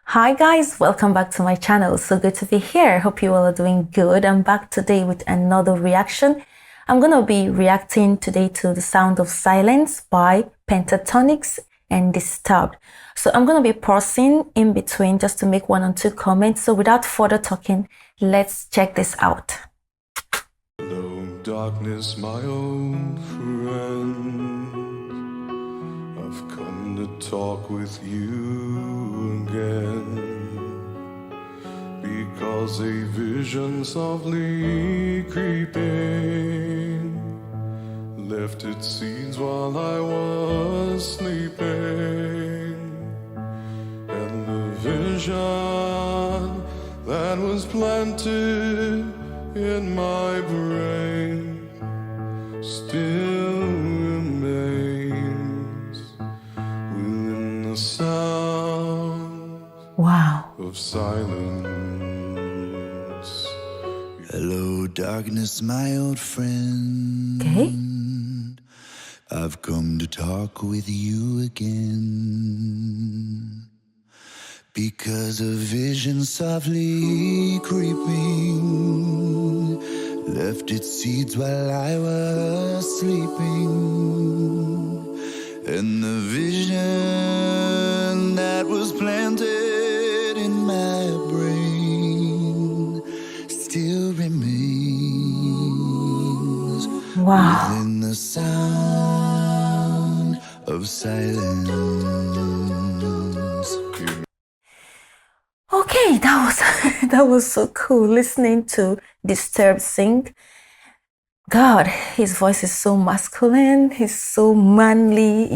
Hi guys, welcome back to my channel. So good to be here. Hope you all are doing good. I'm back today with another reaction. I'm gonna be reacting today to The Sound of Silence by Pentatonics and Disturbed. So I'm gonna be pausing in between just to make one or two comments. So without further talking, let's check this out. Hello, darkness, my old friend. I've come to talk with you again, because a vision softly creeping left its seeds while I was sleeping, and the vision that was planted in my brain still remains within the sound of silence. Hello, darkness, my old friend. Okay. I've come to talk with you again, because a vision softly creeping left its seeds while I was sleeping, and the vision that was planted in my brain still remains within the sound of silence. Okay, that was so cool listening to Disturbed sing. God, his voice is so masculine, he's so manly,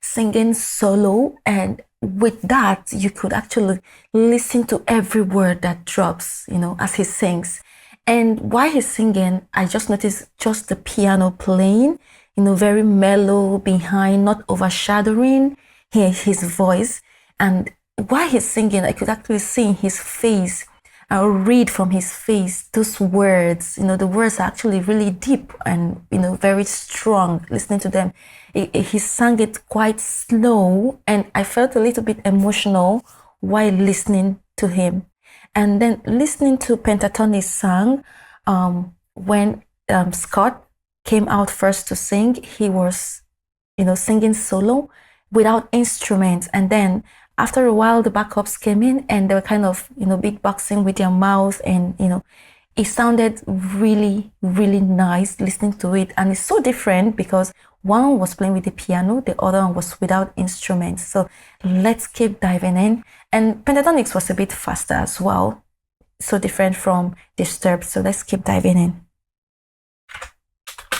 singing solo, and with that you could actually listen to every word that drops, as he sings. And while he's singing, I just noticed just the piano playing, very mellow behind, not overshadowing his voice. And while he's singing, I could actually see in his face, I'll read from his face those words. The words are actually really deep and, very strong. Listening to them, he sang it quite slow, and I felt a little bit emotional while listening to him. And then listening to Pentatonics sing, when Scott came out first to sing, he was, singing solo without instruments, and then after a while the backups came in and they were kind of beatboxing with their mouth, and it sounded really, really nice listening to it. And it's so different because one was playing with the piano, the other one was without instruments. So let's keep diving in. And Pentatonics was a bit faster as well, so different from Disturbed. So let's keep diving in.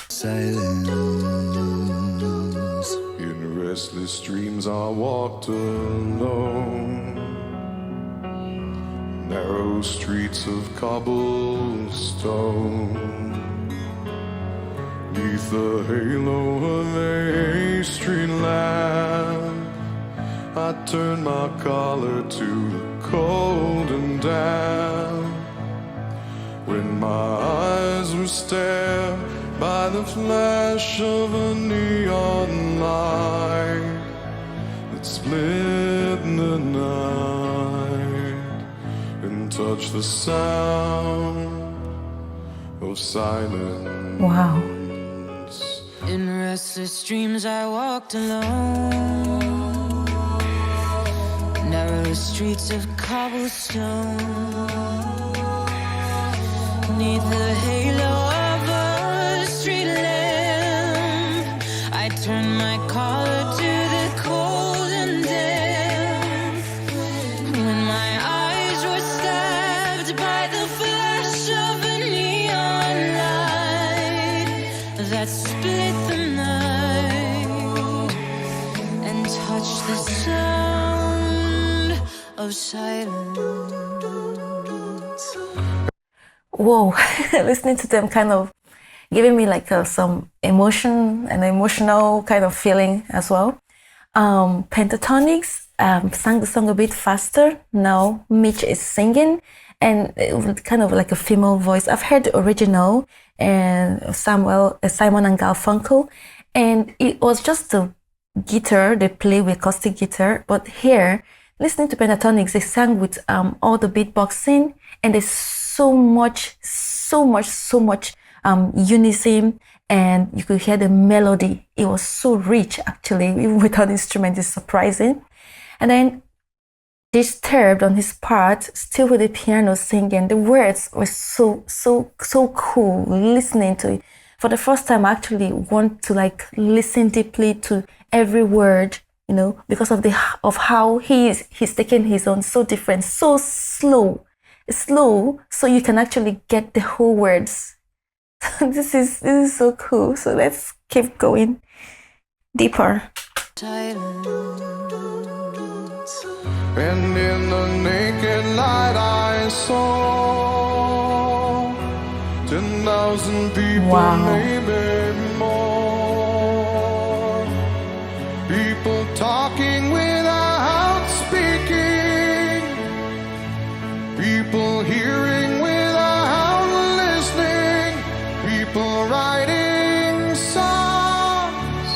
Silence. In restless dreams I walked alone, narrow streets of cobblestone, neath the halo of a street lamp. I turned my collar to the cold and damp, when my eyes were stared by the flash of a neon light that split the night and touched the sound of silence. Wow. In restless dreams I walked alone, narrow streets of cobblestone, neath the halo of a street lamp. I turned my collar to the cold and damp, when my eyes were stabbed by the flash of a neon light that split the night and touched the sound of silence. Whoa, listening to them kind of giving me like some emotion, an emotional kind of feeling as well. Pentatonics sang the song a bit faster. Now Mitch is singing, and with kind of like a female voice. I've heard the original and Simon and Garfunkel, and it was just the guitar, they play with acoustic guitar, but here listening to Pentatonics, they sang with all the beatboxing, and there's so much unison, and you could hear the melody. It was so rich, actually, even without instrument. It's surprising. And then Disturbed on his part, still with the piano singing. The words were so cool. Listening to it for the first time, I actually want to like listen deeply to every word, you know, because of how he's taking his own so different, so slow, so you can actually get the whole words. This is so cool. So let's keep going deeper. And in the naked light I saw 10,000 people, Wow. maybe more. People talking without speaking. People hearing without listening. People writing songs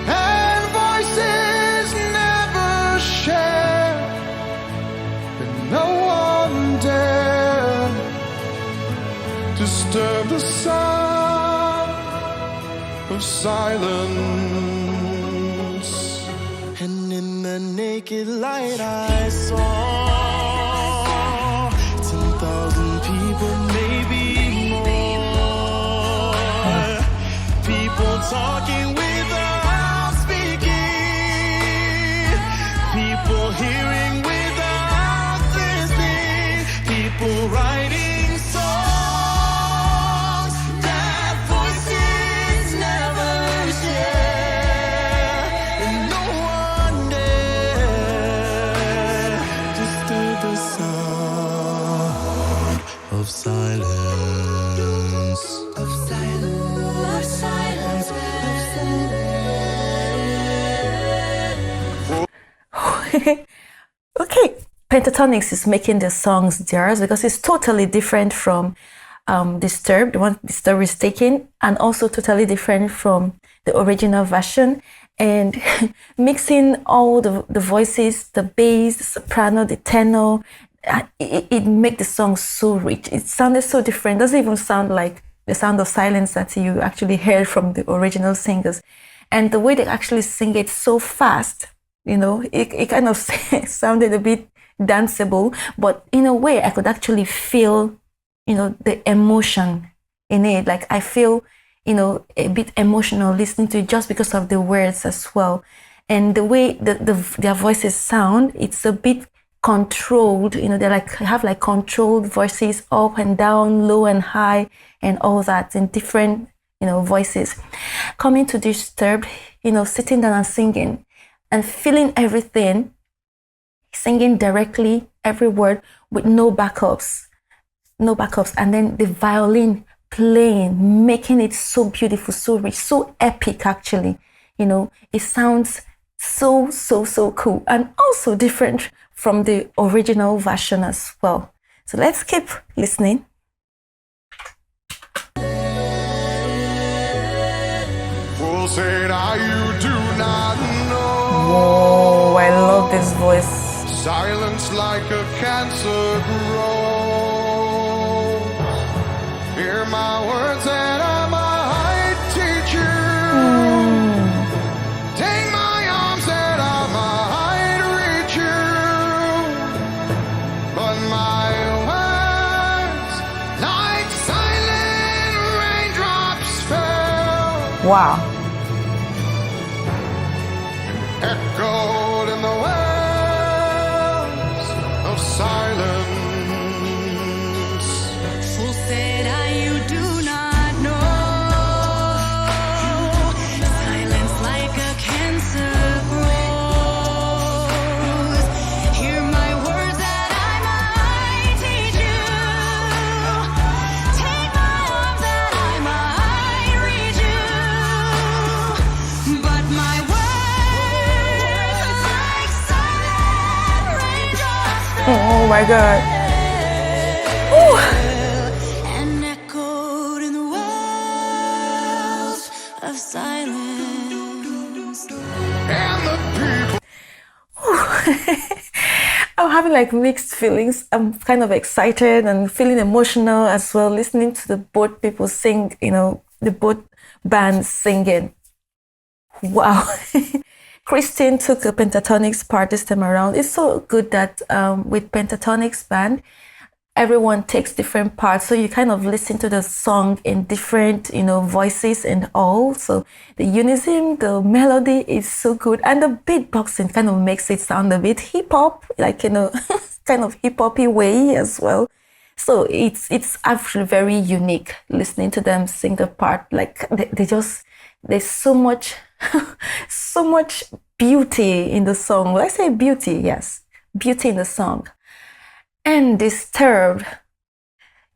and voices never shared. No one dare disturb the sound of silence. And in the naked light I saw 10,000 people, maybe more. People talking without speaking. People hearing without listening. People writing songs that voices never share. And no one dare disturb the sound of silence. Of silence. Of silence. Of silence. Okay, Pentatonics is making the songs theirs because it's totally different from Disturbed, the one Disturbed is taking, and also totally different from the original version. And mixing all the voices, the bass, the soprano, the tenor, it made the song so rich. It sounded so different. It doesn't even sound like the sound of silence that you actually heard from the original singers. And the way they actually sing it so fast, you know, it kind of sounded a bit danceable, but in a way I could actually feel, you know, the emotion in it. Like I feel, you know, a bit emotional listening to it just because of the words as well. And the way their voices sound, it's a bit controlled, you know, they have like controlled voices, up and down, low and high, and all that in different, you know, voices. Coming to Disturbed, you know, sitting down and singing and feeling everything, singing directly every word with no backups, and then the violin playing, making it so beautiful, so rich, so epic actually. You know, it sounds so cool and also different from the original version as well. So let's keep listening. Full say now you do not know. Oh, I love this voice. Silence like a cancer grows. Hear my words and I might teach you. Take my arms and I might reach you. But my words, like silent raindrops, fell. Wow. Echoed in the wells of silence. Fool said you do not know. Silence like a cancer grows. Hear my words that I might teach you. Take my arms that I might reach you. But my words like silent raindrops Oh my God. and echoed in the wells of silence. And the people having like mixed feelings. I'm kind of excited and feeling emotional as well, listening to the both people sing, the both bands singing. Wow. Christine took a Pentatonix part this time around. It's so good that with Pentatonix band, everyone takes different parts, so you kind of listen to the song in different voices and all. So the unison, the melody is so good, and the beatboxing kind of makes it sound a bit hip-hop, like kind of hip-hoppy way as well. So it's actually very unique listening to them sing the part. Like there's so much so much beauty in the song. Let's say beauty, yes, beauty in the song. And Disturbed,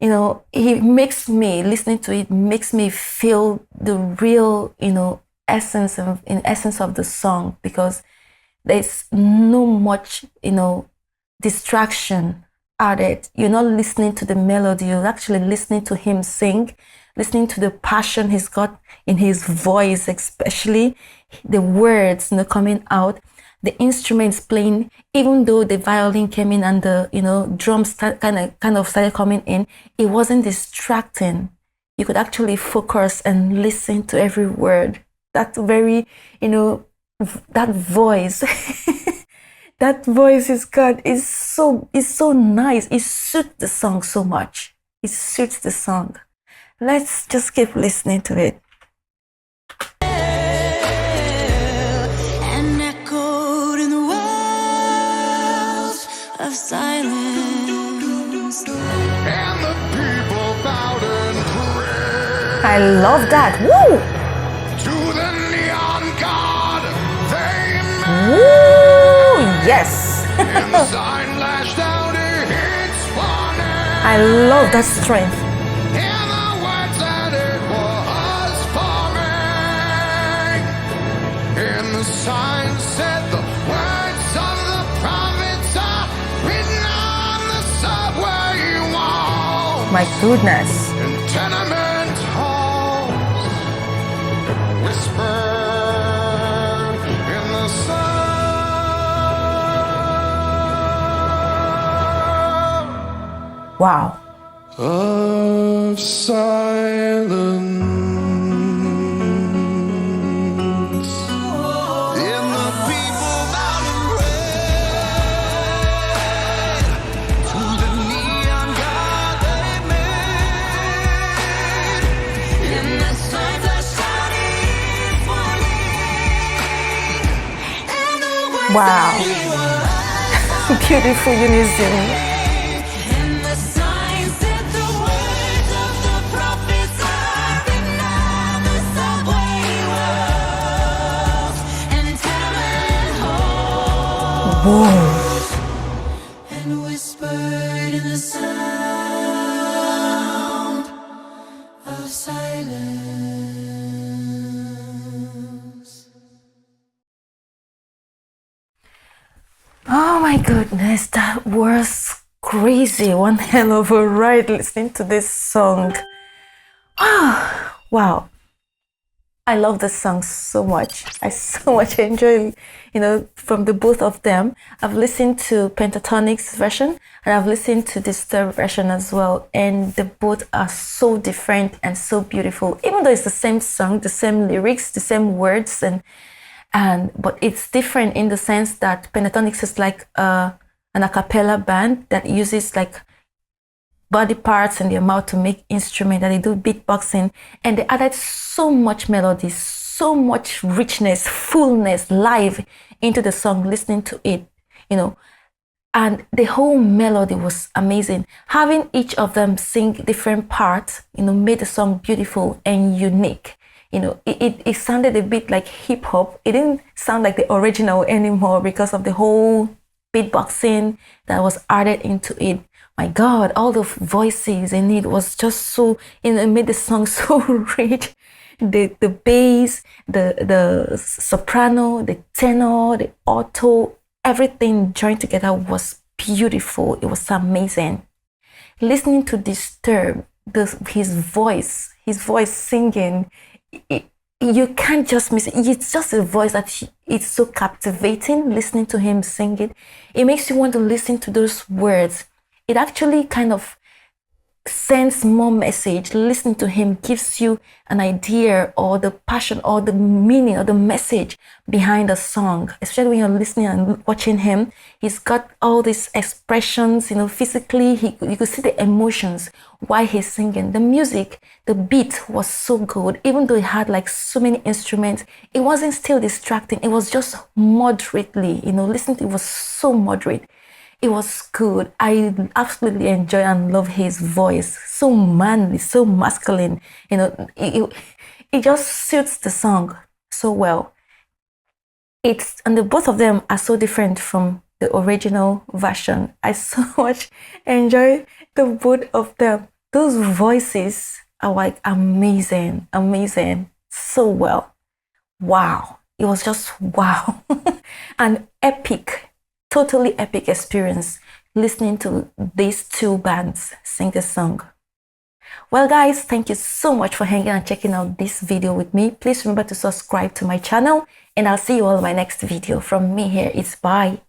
it makes me, listening to it makes me feel the real, essence of the song, because there's no much, distraction added. You're not listening to the melody, you're actually listening to him sing, listening to the passion he's got in his voice, especially the words, coming out. The instruments playing, even though the violin came in and the drums kind of started coming in, it wasn't distracting. You could actually focus and listen to every word. That very, that voice, that voice is God is so nice. It suits the song so much. It suits the song. Let's just keep listening to it. Of silence, And the people bowed and prayed I love that. Woo! to the neon god they made. Woo! Yes. And the sign lashed out its warning. I love that strength. And the words that it was forming. And the sign said the words of the prophets are written on the subway walls My goodness. and tenement halls, whispered in the sound Wow. of silence. And the people bowed and prayed to the neon god they made. in the signs are shouting warning, and the words Wow. that he was Beautiful unison. and the signs said the words of the prophets are written on the subway walls and tenement halls, Whoa. and whispered in the sound of silence. Oh my goodness, that was crazy. One hell of a ride listening to this song. Ah, wow. I love this song so much. I so much enjoy, from the both of them. I've listened to Pentatonix version and I've listened to Disturbed version as well. And the both are so different and so beautiful. Even though it's the same song, the same lyrics, the same words, but it's different in the sense that Pentatonix is like an a cappella band that uses like body parts and their mouth to make instrument, and they do beatboxing, and they added so much melody, so much richness, fullness, live into the song, listening to it, and the whole melody was amazing. Having each of them sing different parts, made the song beautiful and unique. It sounded a bit like hip hop. It didn't sound like the original anymore because of the whole beatboxing that was added into it. My God, all the voices in it was just so, it made the song so rich. The bass, the soprano, the tenor, the alto, everything joined together was beautiful. It was amazing. Listening to Disturb, his voice singing, you can't just miss it. It's just a voice that it's so captivating listening to him sing it. It makes you want to listen to those words. It actually kind of sends more message. Listening to him gives you an idea or the passion or the meaning or the message behind the song, especially when you're listening and watching him. He's got all these expressions, physically you could see the emotions while he's singing. The music, the beat was so good. Even though it had like so many instruments, it wasn't still distracting. It was just moderately, listening to it was so moderate. It was good. I absolutely enjoy and love his voice. So manly, so masculine. It just suits the song so well. And the both of them are so different from the original version. I so much enjoy the both of them. Those voices are like amazing, amazing, so well. Wow. It was just wow. An epic, totally epic experience listening to these two bands sing a song. Well guys, thank you so much for hanging and checking out this video with me. Please remember to subscribe to my channel and I'll see you all in my next video. From me here, it's bye.